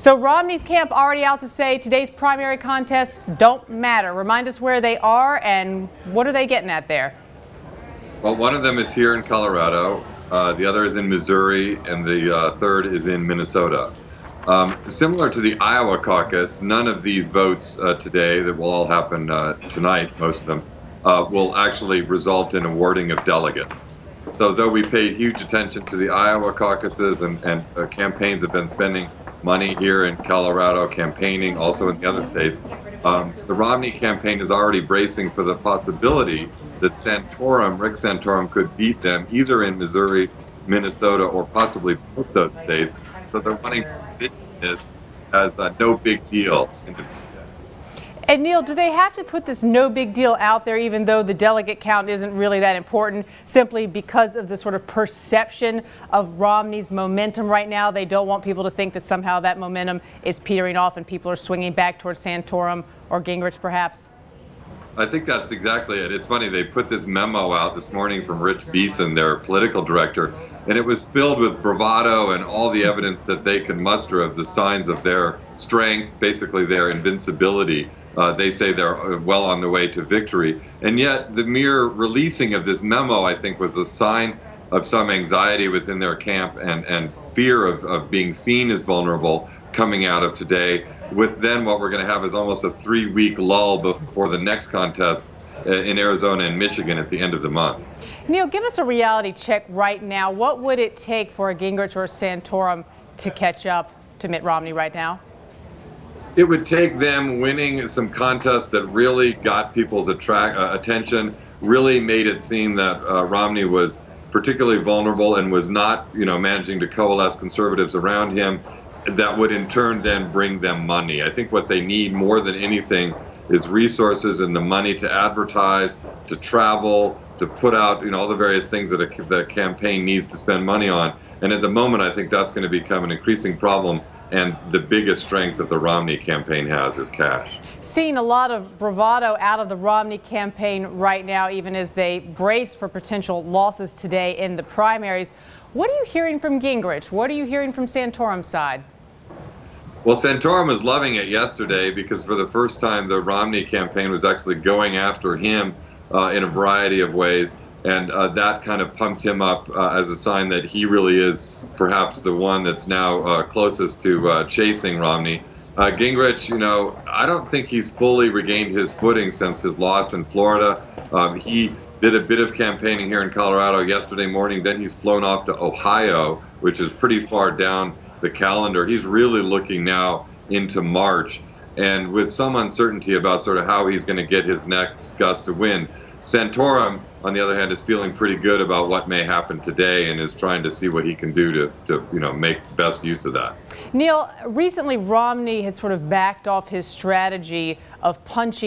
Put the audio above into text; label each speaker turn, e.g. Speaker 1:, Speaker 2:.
Speaker 1: So Romney's camp already out to say today's primary contests don't matter. Remind us where they are and what are they getting at there?
Speaker 2: Well, one of them is here in Colorado, the other is in Missouri, and the third is in Minnesota. Similar to the Iowa caucus, none of these votes today, that will all happen tonight, most of them, will actually result in awarding of delegates. So though we paid huge attention to the Iowa caucuses and campaigns have been spending money here in Colorado, campaigning also in the other states, the Romney campaign is already bracing for the possibility that Santorum, Rick Santorum, could beat them either in Missouri, Minnesota, or possibly both those states. So they're wanting to position this as a no big deal.
Speaker 1: And Neil, do they have to put this no big deal out there even though the delegate count isn't really that important, simply because of the sort of perception of Romney's momentum right now? They don't want people to think that somehow that momentum is petering off and people are swinging back towards Santorum or Gingrich perhaps?
Speaker 2: I think that's exactly it. It's funny, they put this memo out this morning from Rich Beeson, their political director, and it was filled with bravado and all the evidence that they could muster of the signs of their strength, basically their invincibility. They say they're well on the way to victory. And yet the mere releasing of this memo, I think, was a sign of some anxiety within their camp and fear of being seen as vulnerable coming out of today, with then what we're going to have is almost a 3-week lull before the next contests in Arizona and Michigan at the end of the month.
Speaker 1: Neil, give us a reality check right now. What would it take for a Gingrich or Santorum to catch up to Mitt Romney right now?
Speaker 2: It would take them winning some contests that really got people's attention, really made it seem that Romney was particularly vulnerable and was not, managing to coalesce conservatives around him. That would in turn then bring them money. I think what they need more than anything is resources and the money to advertise, to travel, to put out, all the various things that the campaign needs to spend money on. And at the moment, I think that's going to become an increasing problem. And the biggest strength that the Romney campaign has is cash.
Speaker 1: Seeing a lot of bravado out of the Romney campaign right now, even as they brace for potential losses today in the primaries. What are you hearing from Gingrich? What are you hearing from Santorum's side?
Speaker 2: Well, Santorum was loving it yesterday because for the first time the Romney campaign was actually going after him in a variety of ways. And that kind of pumped him up as a sign that he really is perhaps the one that's now closest to chasing Romney. Gingrich, I don't think he's fully regained his footing since his loss in Florida. He did a bit of campaigning here in Colorado yesterday morning. Then he's flown off to Ohio, which is pretty far down the calendar. He's really looking now into March, and with some uncertainty about sort of how he's going to get his next gust of wind. Santorum, on the other hand, is feeling pretty good about what may happen today and is trying to see what he can do to make best use of that.
Speaker 1: Neil, recently Romney had sort of backed off his strategy of punching